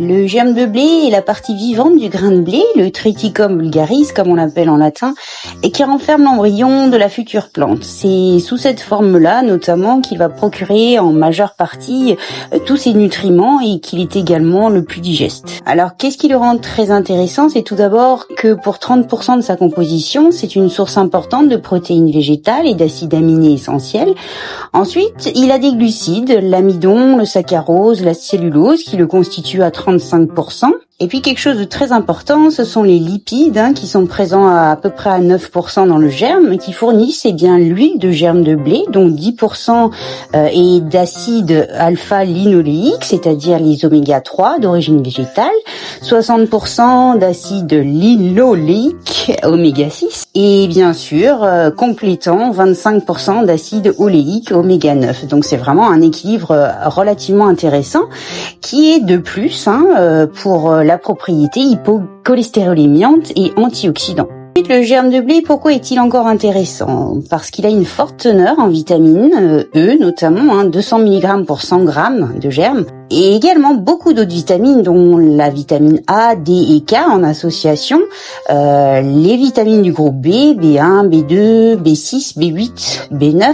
Le germe de blé est la partie vivante du grain de blé, le Triticum vulgaris comme on l'appelle en latin, et qui renferme l'embryon de la future plante. C'est sous cette forme-là notamment qu'il va procurer en majeure partie tous ses nutriments et qu'il est également le plus digeste. Alors qu'est-ce qui le rend très intéressant? C'est tout d'abord que pour 30% de sa composition, c'est une source importante de protéines végétales et d'acides aminés essentiels. Ensuite, il a des glucides, l'amidon, le saccharose, la cellulose qui le constituent à 35%. Et puis quelque chose de très important, ce sont les lipides qui sont présents à peu près à 9% dans le germe, qui fournissent l'huile de germe de blé, dont 10% est d'acide alpha-linoléique, c'est-à-dire les oméga 3 d'origine végétale, 60% d'acide linoléique, oméga 6, et bien sûr, complétant 25% d'acide oléique, oméga 9. Donc c'est vraiment un équilibre relativement intéressant, qui est de plus pour la propriété hypocholestérolémiante et antioxydant. Le germe de blé, pourquoi est-il encore intéressant? Parce qu'il a une forte teneur en vitamine E, notamment 200 mg pour 100 g de germe, et également beaucoup d'autres vitamines, dont la vitamine A, D et K en association, les vitamines du groupe B, B1, B2, B6, B8, B9,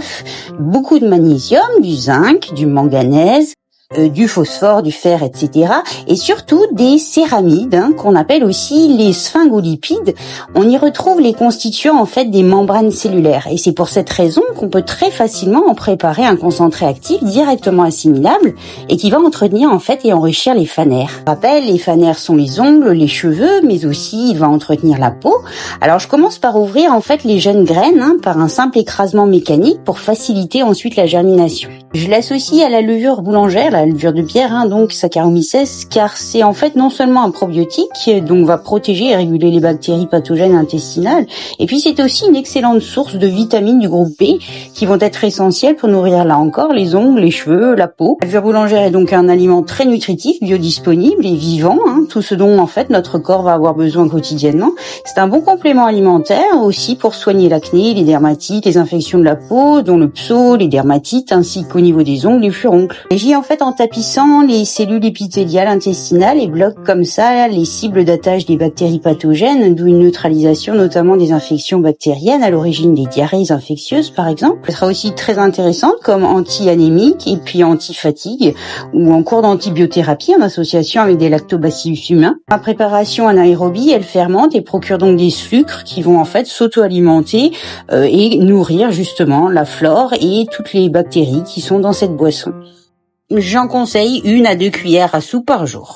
beaucoup de magnésium, du zinc, du manganèse, du phosphore, du fer, etc. Et surtout des céramides qu'on appelle aussi les sphingolipides. On y retrouve les constituants en fait des membranes cellulaires. Et c'est pour cette raison qu'on peut très facilement en préparer un concentré actif directement assimilable et qui va entretenir en fait et enrichir les phanères. Je rappelle, les phanères sont les ongles, les cheveux, mais aussi il va entretenir la peau. Alors je commence par ouvrir en fait les jeunes graines par un simple écrasement mécanique pour faciliter ensuite la germination. Je l'associe à la levure boulangère, la levure de bière, donc Saccharomyces, car c'est en fait non seulement un probiotique, donc va protéger et réguler les bactéries pathogènes intestinales, et puis c'est aussi une excellente source de vitamines du groupe B qui vont être essentielles pour nourrir là encore les ongles, les cheveux, la peau. La levure boulangère est donc un aliment très nutritif, biodisponible et vivant, tout ce dont en fait notre corps va avoir besoin quotidiennement. C'est un bon complément alimentaire aussi pour soigner l'acné, les dermatites, les infections de la peau, dont le psau, les dermatites, ainsi qu'au niveau des ongles, les furoncles. Il agit en fait en tapissant les cellules épithéliales intestinales et bloque comme ça les cibles d'attache des bactéries pathogènes, d'où une neutralisation notamment des infections bactériennes à l'origine des diarrhées infectieuses par exemple. Elle sera aussi très intéressante comme anti-anémique et puis anti-fatigue ou en cours d'antibiothérapie en association avec des lactobacillus humains. La préparation anaérobie, elle fermente et procure donc des sucres qui vont en fait s'auto-alimenter et nourrir justement la flore et toutes les bactéries qui sont dans cette boisson. J'en conseille 1 à 2 cuillères à soupe par jour.